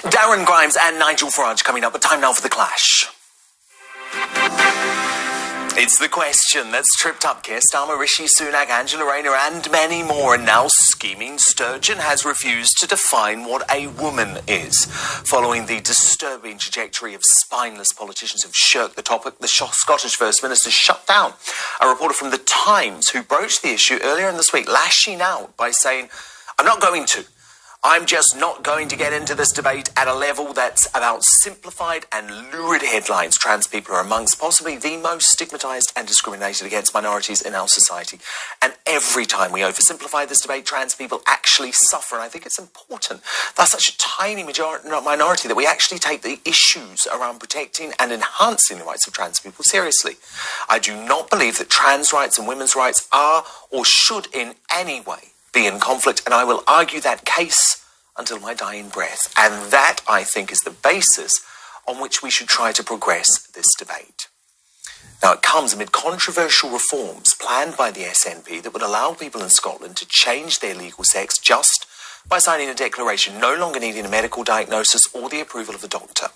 Darren Grimes and Nigel Farage coming up, but time now for The Clash. It's The Question that's tripped up Keir Starmer, Rishi Sunak, Angela Rayner and many more. And now scheming Sturgeon has refused to define what a woman is. Following the disturbing trajectory of spineless politicians who've shirked the topic, the Scottish First Minister shut down a reporter from The Times who broached the issue earlier in this week, lashing out by saying, I'm just not going to get into this debate at a level that's about simplified and lurid headlines. Trans people are amongst possibly the most stigmatised and discriminated against minorities in our society. And every time we oversimplify this debate, trans people actually suffer. And I think it's important that's such a tiny minority that we actually take the issues around protecting and enhancing the rights of trans people seriously. I do not believe that trans rights and women's rights are or should in any way be in conflict, and I will argue that case until my dying breath. And that, I think, is the basis on which we should try to progress this debate. Now, it comes amid controversial reforms planned by the SNP that would allow people in Scotland to change their legal sex just by signing a declaration, no longer needing a medical diagnosis or the approval of a doctor.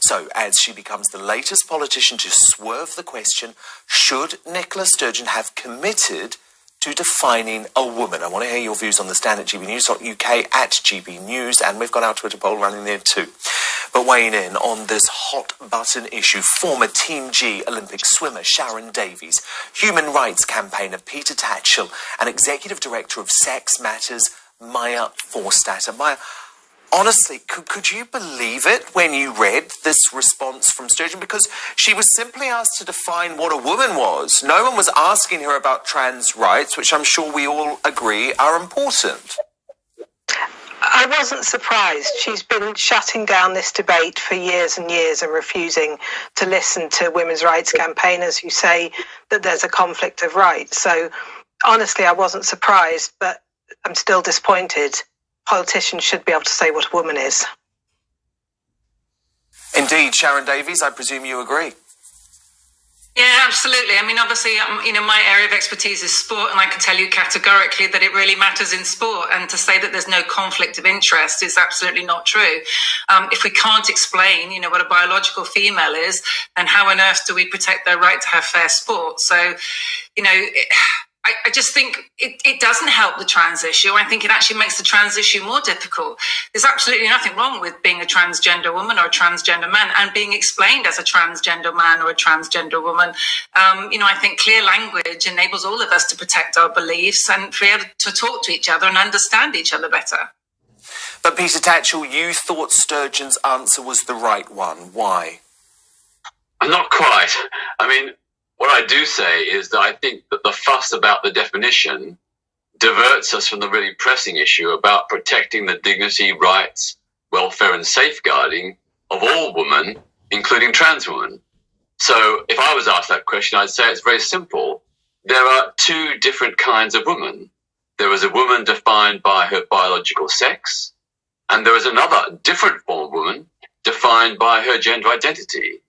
So, as she becomes the latest politician to swerve the question, should Nicola Sturgeon have committed to defining a woman? I want to hear your views on the stand at gbnews.uk, at GB News, and we've got our Twitter poll running there too. But weighing in on this hot-button issue, former Team G Olympic swimmer Sharron Davies, human rights campaigner Peter Tatchell, and executive director of Sex Matters, Maya Forstater. Maya, honestly, could you believe it when you read this response from Sturgeon? Because she was simply asked to define what a woman was. No one was asking her about trans rights, which I'm sure we all agree are important. I wasn't surprised. She's been shutting down this debate for years and years and refusing to listen to women's rights campaigners who say that there's a conflict of rights. So, honestly, I wasn't surprised, but I'm still disappointed. Politicians should be able to say what a woman is. Indeed. Sharron Davies, I presume you agree? Yeah, absolutely. I mean, obviously, my area of expertise is sport, and I can tell you categorically that it really matters in sport. And to say that there's no conflict of interest is absolutely not true. If we can't explain, what a biological female is, then how on earth do we protect their right to have fair sport? So, I just think it doesn't help the trans issue. I think it actually makes the trans issue more difficult. There's absolutely nothing wrong with being a transgender woman or a transgender man and being explained as a transgender man or a transgender woman. I think clear language enables all of us to protect our beliefs and be able to talk to each other and understand each other better. But Peter Tatchell, you thought Sturgeon's answer was the right one. Why? Not quite. What I do say is that I think that the fuss about the definition diverts us from the really pressing issue about protecting the dignity, rights, welfare and safeguarding of all women, including trans women. So if I was asked that question, I'd say it's very simple. There are two different kinds of women. There is a woman defined by her biological sex, and there is another different form of woman defined by her gender identity.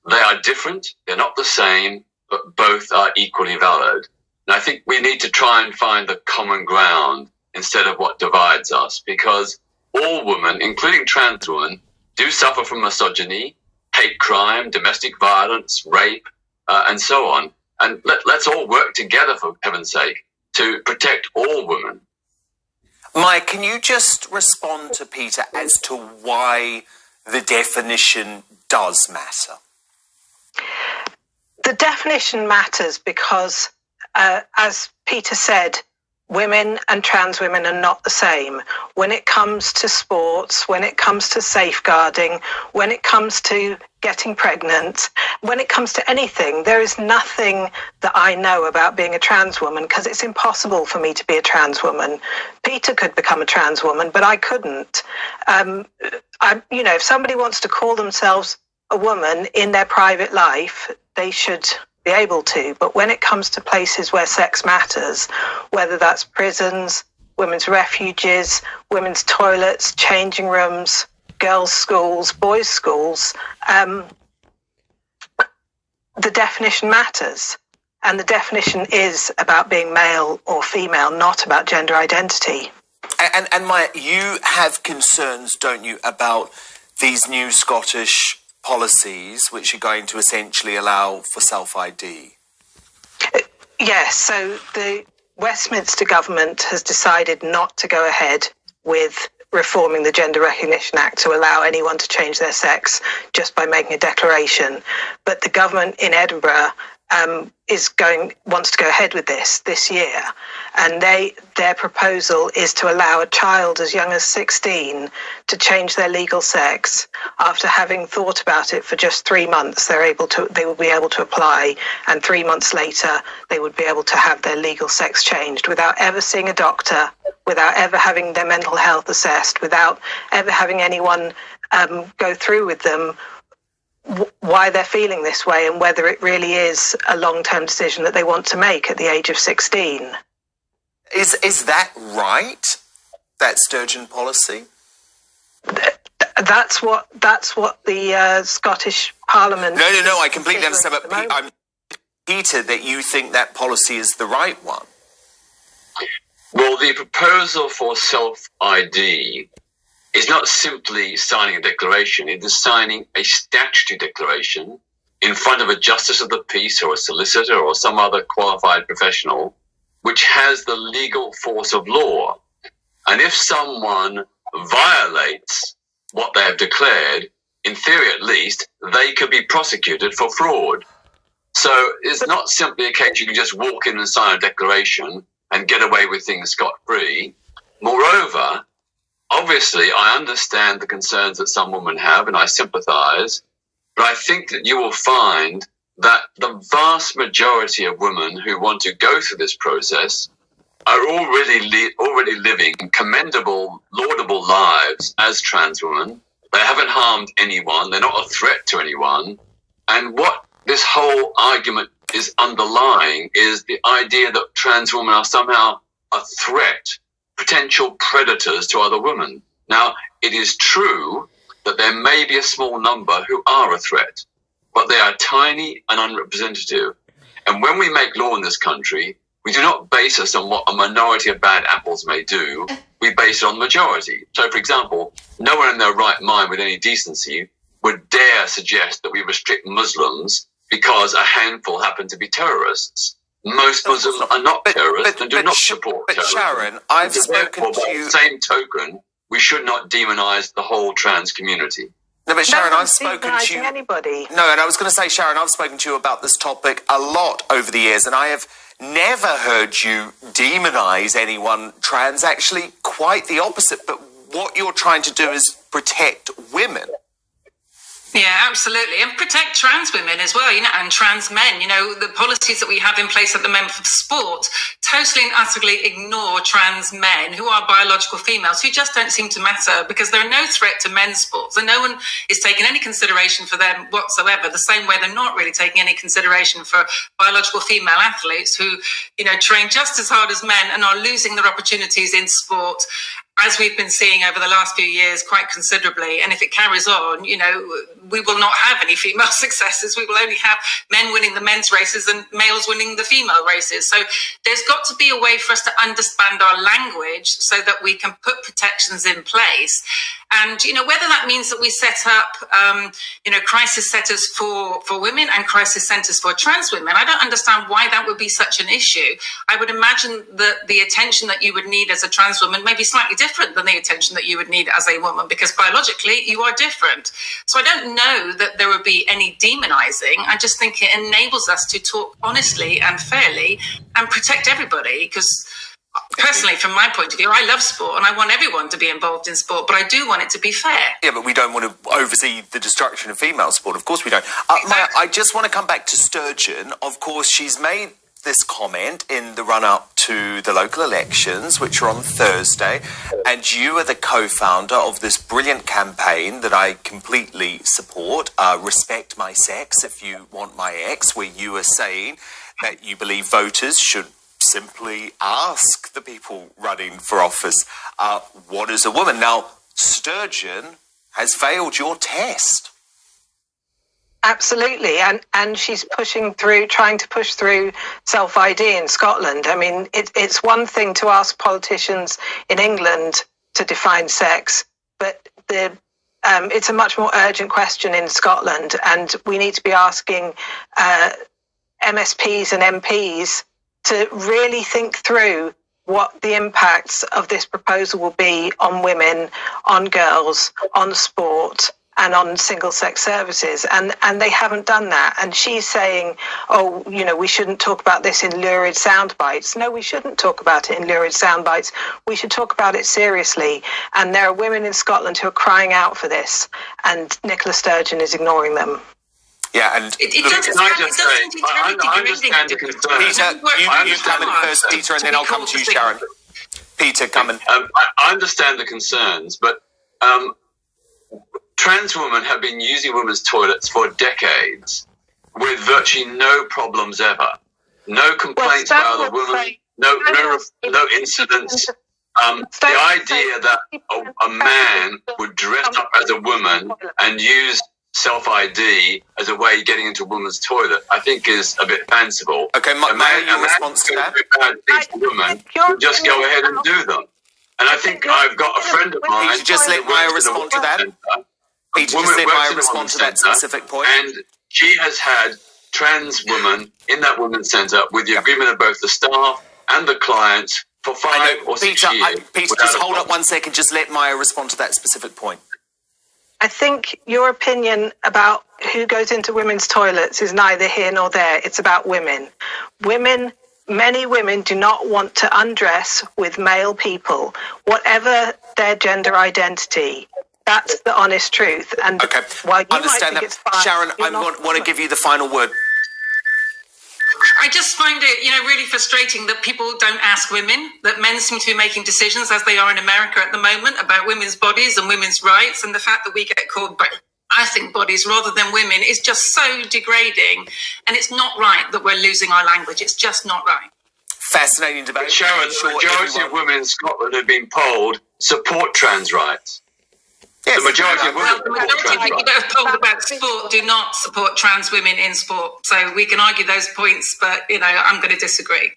They are different, they're not the same, but both are equally valid. And I think we need to try and find the common ground instead of what divides us, because all women, including trans women, do suffer from misogyny, hate crime, domestic violence, rape, and so on. And let's all work together, for heaven's sake, to protect all women. Mike, can you just respond to Peter as to why the definition does matter? The definition matters because, as Peter said, women and trans women are not the same. When it comes to sports, when it comes to safeguarding, when it comes to getting pregnant, when it comes to anything, there is nothing that I know about being a trans woman because it's impossible for me to be a trans woman. Peter could become a trans woman, but I couldn't. If somebody wants to call themselves a woman in their private life, they should be able to. But when it comes to places where sex matters, whether that's prisons, women's refuges, women's toilets, changing rooms, girls' schools, boys' schools, the definition matters. And the definition is about being male or female, not about gender identity. And Maya, you have concerns, don't you, about these new Scottish policies, which are going to essentially allow for self-ID? Yes, so the Westminster government has decided not to go ahead with reforming the Gender Recognition Act to allow anyone to change their sex just by making a declaration. But the government in Edinburgh wants to go ahead with this year, and their proposal is to allow a child as young as 16 to change their legal sex after having thought about it for just 3 months. They will be able to apply, and 3 months later they would be able to have their legal sex changed without ever seeing a doctor, without ever having their mental health assessed, without ever having anyone go through with them why they're feeling this way and whether it really is a long-term decision that they want to make at the age of 16. Is that right? That Sturgeon policy? That's what the Scottish Parliament... No, I completely understand, but I'm Peter, that you think that policy is the right one. Well, the proposal for self-ID is not simply signing a declaration, it is signing a statutory declaration in front of a justice of the peace or a solicitor or some other qualified professional, which has the legal force of law. And if someone violates what they have declared, in theory at least, they could be prosecuted for fraud. So it's not simply a case you can just walk in and sign a declaration and get away with things scot-free. Moreover, obviously, I understand the concerns that some women have, and I sympathise, but I think that you will find that the vast majority of women who want to go through this process are already living commendable, laudable lives as trans women. They haven't harmed anyone. They're not a threat to anyone. And what this whole argument is underlying is the idea that trans women are somehow a threat, potential predators to other women. Now, it is true that there may be a small number who are a threat, but they are tiny and unrepresentative. And when we make law in this country, we do not base it on what a minority of bad apples may do. We base it on the majority. So, for example, no one in their right mind with any decency would dare suggest that we restrict Muslims because a handful happen to be terrorists. Most Muslims are not terrorists and do not support terrorism. But Sharron, I've spoken to you... By the same token, we should not demonise the whole trans community. No, but Sharron, I've spoken to you... anybody. No, and I was going to say, Sharron, I've spoken to you about this topic a lot over the years, and I have never heard you demonise anyone trans. Actually, quite the opposite. But what you're trying to do is protect women. Yeah, absolutely. And protect trans women as well, and trans men. The policies that we have in place at the moment for sport totally and utterly ignore trans men who are biological females who just don't seem to matter because they're no threat to men's sports and no one is taking any consideration for them whatsoever, the same way they're not really taking any consideration for biological female athletes who, train just as hard as men and are losing their opportunities in sport, as we've been seeing over the last few years, quite considerably. And if it carries on, we will not have any female successes. We will only have men winning the men's races and males winning the female races. So there's got to be a way for us to understand our language so that we can put protections in place. And, whether that means that we set up, crisis centres for women and crisis centres for trans women, I don't understand why that would be such an issue. I would imagine that the attention that you would need as a trans woman may be slightly different than the attention that you would need as a woman, because biologically you are different. So I don't know that there would be any demonising. I just think it enables us to talk honestly and fairly and protect everybody, because personally, from my point of view, I love sport and I want everyone to be involved in sport, but I do want it to be fair. Yeah, but we don't want to oversee the destruction of female sport. Of course we don't. Maya, I just want to come back to Sturgeon. Of course, she's made this comment in the run-up to the local elections, which are on Thursday, and you are the co-founder of this brilliant campaign that I completely support, Respect My Sex If You Want My Ex, where you are saying that you believe voters should simply ask the people running for office, what is a woman? Now, Sturgeon has failed your test. Absolutely, and she's trying to push through self-ID in Scotland. I mean, it's one thing to ask politicians in England to define sex, but the it's a much more urgent question in Scotland, and we need to be asking MSPs and MPs to really think through what the impacts of this proposal will be on women, on girls, on sport, and on single-sex services, and they haven't done that. And she's saying, oh, we shouldn't talk about this in lurid sound bites. No, we shouldn't talk about it in lurid sound bites. We should talk about it seriously. And there are women in Scotland who are crying out for this, and Nicola Sturgeon is ignoring them. Yeah, and I understand the concern. Peter, you come in first, Peter, and then I'll come to you, Sharron. Peter, come in. I understand the concerns, but trans women have been using women's toilets for decades with virtually no problems ever. No complaints by other women, no incidents. The idea that a man would dress up as a woman and use self-ID as a way of getting into a woman's toilet, I think is a bit fanciful. Okay, may your response to that? Bad things to women would just go ahead and do them. And I think I've got a friend of mine... Peter, just let Maya respond to that. Peter, just let Maya respond to that specific point. And she has had trans women in that women's centre with the agreement of both the staff and the clients for 5 or 6 years. Peter, just hold up 1 second. Just let Maya respond to that specific point. I think your opinion about who goes into women's toilets is neither here nor there. It's about women. Many women do not want to undress with male people, whatever their gender identity. That's the honest truth. And okay, while you understand might think that. it's fine, Sharron, I want to give you the final word. I just find it, really frustrating that people don't ask women, that men seem to be making decisions, as they are in America at the moment, about women's bodies and women's rights, and the fact that we get called, I think, bodies rather than women is just so degrading, and it's not right that we're losing our language. It's just not right. Fascinating debate. Sharon, the majority of women in Scotland have been polled support trans rights. Yes, the majority of women the majority of people that have told about sport do not support trans women in sport. So we can argue those points, but, I'm going to disagree.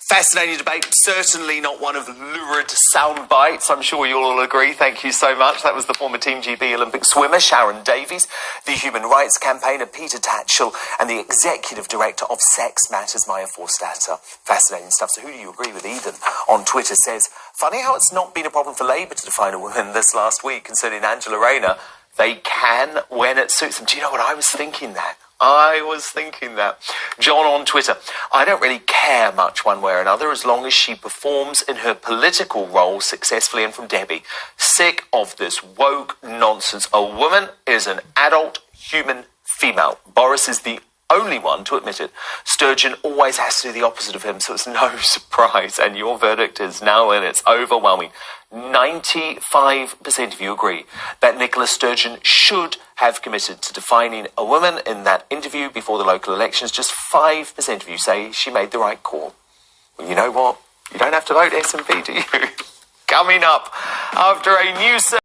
Fascinating debate. Certainly not one of the lurid sound bites. I'm sure you'll all agree. Thank you so much. That was the former Team GB Olympic swimmer, Sharron Davies, the human rights campaigner, Peter Tatchell, and the executive director of Sex Matters, Maya Forstater. Fascinating stuff. So who do you agree with? Ethan on Twitter says, funny how it's not been a problem for Labour to define a woman this last week concerning Angela Rayner. They can when it suits them. Do you know what? I was thinking that. John on Twitter, I don't really care much one way or another as long as she performs in her political role successfully. And from Debbie, sick of this woke nonsense. A woman is an adult human female. Boris is the only one to admit it. Sturgeon always has to do the opposite of him, so it's no surprise. And your verdict is now in. It's overwhelming. 95% of you agree that Nicola Sturgeon should have committed to defining a woman in that interview before the local elections. Just 5% of you say she made the right call. Well, you know what? You don't have to vote SNP, do you? Coming up after a new survey.